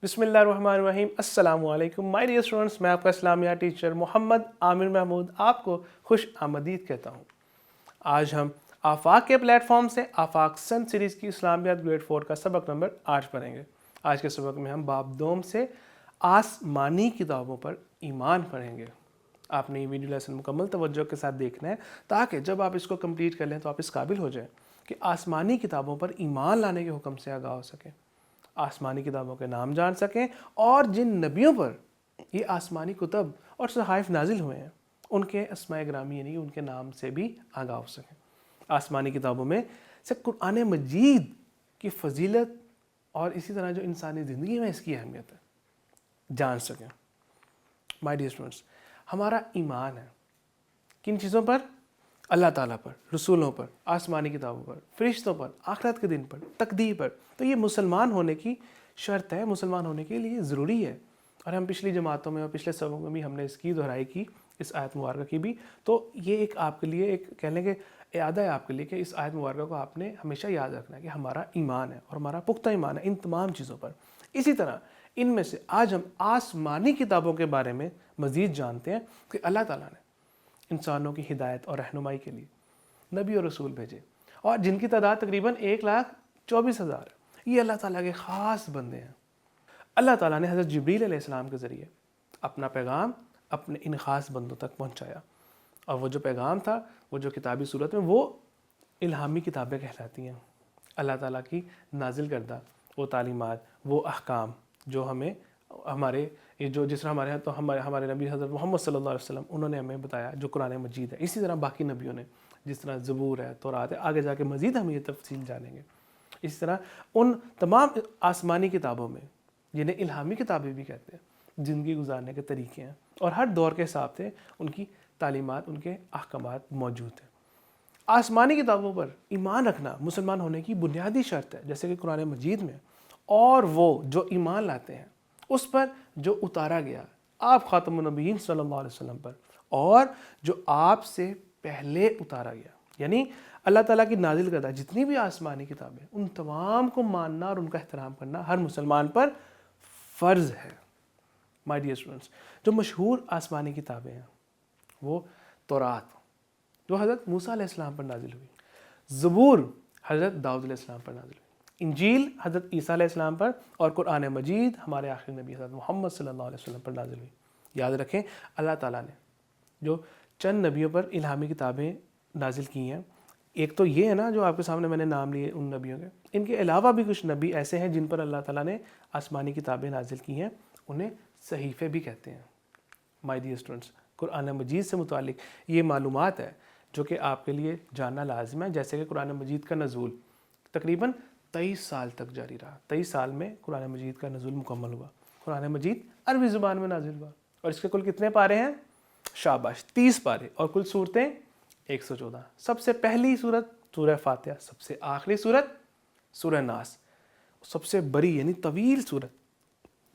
بسم اللہ الرحمن الرحیم۔ السلام علیکم مائی ڈیئر اسٹوڈنٹس، میں آپ کا اسلامیہ ٹیچر محمد عامر محمود آپ کو خوش آمدید کہتا ہوں۔ آج ہم آفاق کے پلیٹ فارم سے آفاق سن سیریز کی اسلامیات گریڈ 4 کا سبق نمبر 8 پڑھیں گے۔ آج کے سبق میں ہم باب دوم سے آسمانی کتابوں پر ایمان پڑھیں گے۔ آپ نے یہ ویڈیو لیسن مکمل توجہ کے ساتھ دیکھنا ہے تاکہ جب آپ اس کو کمپلیٹ کر لیں تو آپ اس قابل ہو جائیں کہ آسمانی کتابوں پر ایمان لانے کے حکم سے آگاہ ہو سکیں، آسمانی کتابوں کے نام جان سکیں اور جن نبیوں پر یہ آسمانی کتب اور صحائف نازل ہوئے ہیں ان کے اسماء گرامی یعنی ان کے نام سے بھی آگاہ ہو سکیں۔ آسمانی کتابوں میں سے قرآن مجید کی فضیلت اور اسی طرح جو انسانی زندگی میں اس کی اہمیت ہے جان سکیں۔ مائی ڈیئر اسٹوڈنٹس، ہمارا ایمان ہے کن چیزوں پر؟ اللہ تعالیٰ پر، رسولوں پر، آسمانی کتابوں پر، فرشتوں پر، آخرت کے دن پر، تقدیر پر۔ تو یہ مسلمان ہونے کی شرط ہے، مسلمان ہونے کے لیے ضروری ہے۔ اور ہم پچھلی جماعتوں میں اور پچھلے سبقوں میں بھی ہم نے اس کی دہرائی کی، اس آیت مبارکہ کی بھی۔ تو یہ ایک آپ کے لیے ایک کہہ لیں کہ اعادہ ہے آپ کے لیے کہ اس آیت مبارکہ کو آپ نے ہمیشہ یاد رکھنا ہے کہ ہمارا ایمان ہے اور ہمارا پختہ ایمان ہے ان تمام چیزوں پر۔ اسی طرح ان میں سے آج ہم آسمانی کتابوں کے بارے میں مزید جانتے ہیں کہ اللہ تعالیٰ نے انسانوں کی ہدایت اور رہنمائی کے لیے نبی اور رسول بھیجے، اور جن کی تعداد تقریباً 1,24,000 ہے۔ یہ اللہ تعالیٰ کے خاص بندے ہیں۔ اللہ تعالیٰ نے حضرت جبریل علیہ السلام کے ذریعے اپنا پیغام اپنے ان خاص بندوں تک پہنچایا، اور وہ جو پیغام تھا، وہ جو کتابی صورت میں، وہ الہامی کتابیں کہلاتی ہیں۔ اللہ تعالیٰ کی نازل کردہ وہ تعلیمات، وہ احکام جو ہمیں ہمارے جو جس طرح ہمارے تو ہمارے نبی حضرت محمد صلی اللہ علیہ وسلم انہوں نے ہمیں بتایا جو قرآن مجید ہے، اسی طرح باقی نبیوں نے جس طرح زبور ہے، تورات ہے، آگے جا کے مزید ہم یہ تفصیل جانیں گے۔ اسی طرح ان تمام آسمانی کتابوں میں جنہیں الہامی کتابیں بھی کہتے ہیں، زندگی گزارنے کے طریقے ہیں اور ہر دور کے حساب سے ان کی تعلیمات، ان کے احکامات موجود ہیں۔ آسمانی کتابوں پر ایمان رکھنا مسلمان ہونے کی بنیادی شرط ہے، جیسے کہ قرآن مجید میں، اور وہ جو ایمان لاتے ہیں اس پر جو اتارا گیا آپ خاتم النبیین صلی اللہ علیہ وسلم پر، اور جو آپ سے پہلے اتارا گیا، یعنی اللہ تعالیٰ کی نازل کردہ جتنی بھی آسمانی کتابیں ان تمام کو ماننا اور ان کا احترام کرنا ہر مسلمان پر فرض ہے۔ مائی ڈیئر اسٹوڈنٹس، جو مشہور آسمانی کتابیں ہیں وہ تورات جو حضرت موسیٰ علیہ السلام پر نازل ہوئی، زبور حضرت داؤد علیہ السلام پر نازل ہوئی، انجیل حضرت عیسیٰ علیہ السلام پر، اور قرآن مجید ہمارے آخری نبی حضرت محمد صلی اللہ علیہ وسلم پر نازل ہوئی۔ یاد رکھیں، اللہ تعالیٰ نے جو چند نبیوں پر الہامی کتابیں نازل کی ہیں، ایک تو یہ ہے نا جو آپ کے سامنے میں نے نام لیے ان نبیوں کے، ان کے علاوہ بھی کچھ نبی ایسے ہیں جن پر اللہ تعالیٰ نے آسمانی کتابیں نازل کی ہیں، انہیں صحیفے بھی کہتے ہیں۔ مائی ڈیئر اسٹوڈنٹس، قرآن مجید سے متعلق یہ معلومات ہے جو کہ آپ کے لیے جاننا لازم ہے، جیسے کہ قرآن مجید کا نزول تقریباً 23 سال تک جاری رہا۔ 23 سال میں قرآن مجید کا نزول مکمل ہوا۔ قرآن مجید عربی زبان میں نازل ہوا، اور اس کے کل کتنے پارے ہیں؟ شاباش، 30 پارے، اور کل صورتیں 114۔ سب سے پہلی صورت سورہ فاتحہ، سب سے آخری صورت سورہ ناس، سب سے بڑی یعنی طویل صورت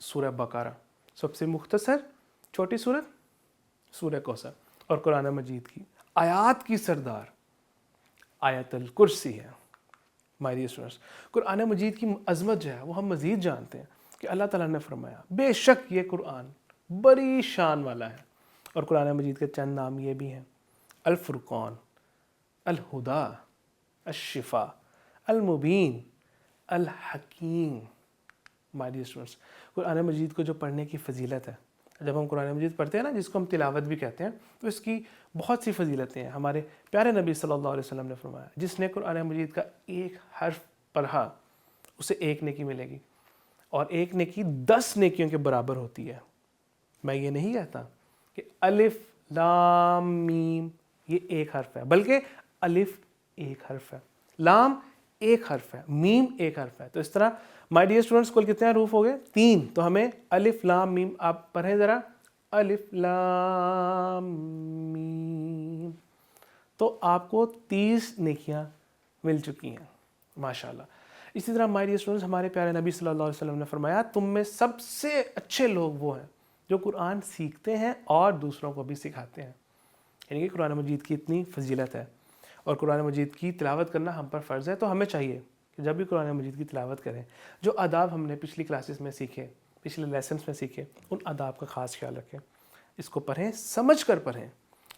سورہ بقرہ، سب سے مختصر چھوٹی صورت سورہ کوثر، اور قرآن مجید کی آیات کی سردار آیت الکرسی ہے۔ مائی ڈیئر اسٹوڈنٹس، قرآن مجید کی عظمت جو ہے وہ ہم مزید جانتے ہیں کہ اللہ تعالیٰ نے فرمایا بے شک یہ قرآن بڑی شان والا ہے، اور قرآن مجید کے چند نام یہ بھی ہیں: الفرقان، الہدا، الشفا، المبین، الحکیم۔ مائی ڈیئر اسٹوڈنٹس، قرآن مجید کو جو پڑھنے کی فضیلت ہے، جب ہم قرآن مجید پڑھتے ہیں نا، جس کو ہم تلاوت بھی کہتے ہیں، تو اس کی بہت سی فضیلتیں ہیں۔ ہمارے پیارے نبی صلی اللہ علیہ وسلم نے فرمایا جس نے قرآن مجید کا ایک حرف پڑھا اسے 1 نیکی ملے گی، اور 1 نیکی 10 نیکیوں کے برابر ہوتی ہے۔ میں یہ نہیں کہتا کہ الف لام میم یہ ایک حرف ہے، بلکہ الف ایک حرف ہے، لام ایک حرف ہے، میم ایک حرف ہے۔ تو اس طرح مائی ڈیئر اسٹوڈنٹس کل کتنے حروف ہو گئے؟ 3۔ تو ہمیں الف لام میم، آپ پڑھیں ذرا، الف لام میم، تو آپ کو 30 نیکیاں مل چکی ہیں، ماشاءاللہ۔ اسی طرح مائی ڈیئر اسٹوڈنٹس، ہمارے پیارے نبی صلی اللہ علیہ وسلم نے فرمایا تم میں سب سے اچھے لوگ وہ ہیں جو قرآن سیکھتے ہیں اور دوسروں کو بھی سکھاتے ہیں۔ یعنی کہ قرآن مجید کی اتنی فضیلت ہے، اور قرآن مجید کی تلاوت کرنا ہم پر فرض ہے۔ تو ہمیں چاہیے کہ جب بھی قرآن مجید کی تلاوت کریں، جو آداب ہم نے پچھلی کلاسز میں سیکھے، پچھلے لیسنس میں سیکھے ان آداب کا خاص خیال رکھیں. اس کو پڑھیں، سمجھ کر پڑھیں،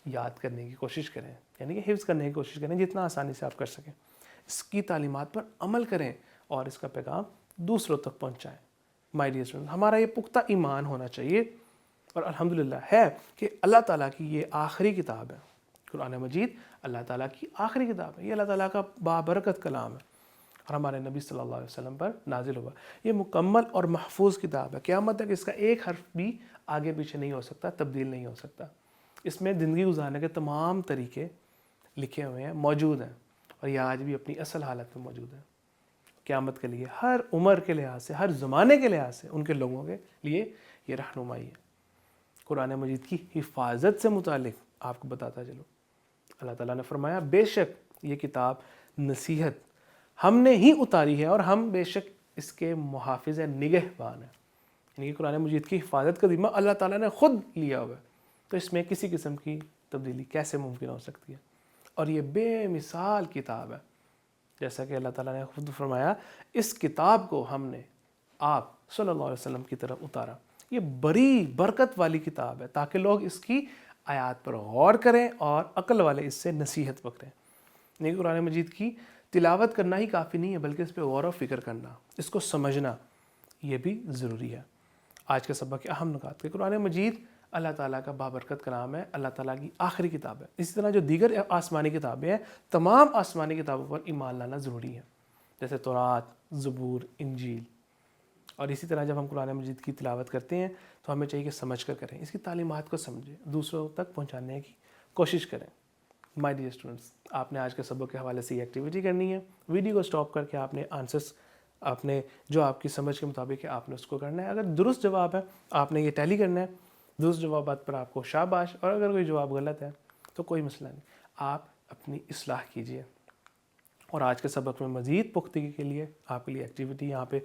یاد کرنے کی کوشش کریں، یعنی کہ حفظ کرنے کی کوشش کریں جتنا آسانی سے آپ کر سکیں. اس کی تعلیمات پر عمل کریں اور اس کا پیغام دوسروں تک پہنچائیں. مائی ڈیئر اسٹوڈنٹ، ہمارا یہ پختہ ایمان ہونا چاہیے اور الحمدللہ ہے کہ اللہ تعالیٰ کی یہ آخری کتاب ہے. قرآن مجید اللہ تعالیٰ کی آخری کتاب ہے. یہ اللہ تعالیٰ کا بابرکت کلام ہے اور ہمارے نبی صلی اللہ علیہ وسلم پر نازل ہوا. یہ مکمل اور محفوظ کتاب ہے. قیامت تک اس کا ایک حرف بھی آگے پیچھے نہیں ہو سکتا، تبدیل نہیں ہو سکتا. اس میں زندگی گزارنے کے تمام طریقے لکھے ہوئے ہیں، موجود ہیں، اور یہ آج بھی اپنی اصل حالت میں موجود ہے. قیامت کے لیے ہر عمر کے لحاظ سے، ہر زمانے کے لحاظ سے ان کے لوگوں کے لیے یہ رہنمائی ہے. قرآن مجید کی حفاظت سے متعلق آپ کو بتاتا چلوں، اللہ تعالیٰ نے فرمایا بے شک یہ کتاب نصیحت ہم نے ہی اتاری ہے اور ہم بے شک اس کے محافظ نگہبان ہیں. یعنی کہ قرآن مجید کی حفاظت کا ذمہ اللہ تعالیٰ نے خود لیا ہوا ہے. تو اس میں کسی قسم کی تبدیلی کیسے ممکن ہو سکتی ہے؟ اور یہ بے مثال کتاب ہے. جیسا کہ اللہ تعالیٰ نے خود فرمایا اس کتاب کو ہم نے آپ صلی اللہ علیہ وسلم کی طرف اتارا. یہ بڑی برکت والی کتاب ہے تاکہ لوگ اس کی آیات پر غور کریں اور عقل والے اس سے نصیحت پکڑیں. نہیں، قرآن مجید کی تلاوت کرنا ہی کافی نہیں ہے بلکہ اس پہ غور و فکر کرنا، اس کو سمجھنا یہ بھی ضروری ہے. آج کے سبق کے اہم نکات کے قرآن مجید اللہ تعالیٰ کا بابرکت کلام ہے، اللہ تعالیٰ کی آخری کتاب ہے. اسی طرح جو دیگر آسمانی کتابیں ہیں، تمام آسمانی کتابوں پر ایمان لانا ضروری ہے، جیسے تورات، زبور، انجیل. اور اسی طرح جب ہم قرآن مجید کی تلاوت کرتے ہیں تو ہمیں چاہیے کہ سمجھ کر کریں، اس کی تعلیمات کو سمجھیں، دوسروں تک پہنچانے کی کوشش کریں. مائی ڈیئر اسٹوڈنٹس، آپ نے آج کے سبق کے حوالے سے یہ ایکٹیویٹی کرنی ہے. ویڈیو کو سٹاپ کر کے آپ نے آنسرس، آپ نے جو آپ کی سمجھ کے مطابق ہے آپ نے اس کو کرنا ہے. اگر درست جواب ہے آپ نے یہ ٹیلی کرنا ہے. درست جوابات پر آپ کو شاباش، اور اگر کوئی جواب غلط ہے تو کوئی مسئلہ نہیں، آپ اپنی اصلاح کیجئے. اور آج کے سبق میں مزید پختگی کے لیے آپ کے لیے ایکٹیویٹی یہاں پہ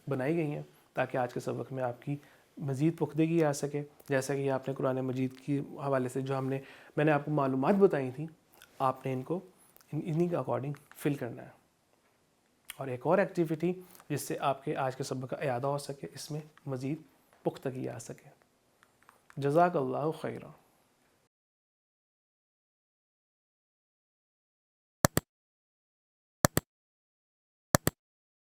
بنائی گئی ہیں تاکہ آج کے سبق میں آپ کی مزید پختگی آ سکے. جیسا کہ آپ نے قرآن مجید کی حوالے سے جو میں نے آپ کو معلومات بتائی تھیں، آپ نے ان کو انہی کے اکارڈنگ فل کرنا ہے. اور ایک اور ایکٹیویٹی جس سے آپ کے آج کے سبق کا اعادہ ہو سکے، اس میں مزید پختگی آ سکے. جزاک اللہ خیرہ.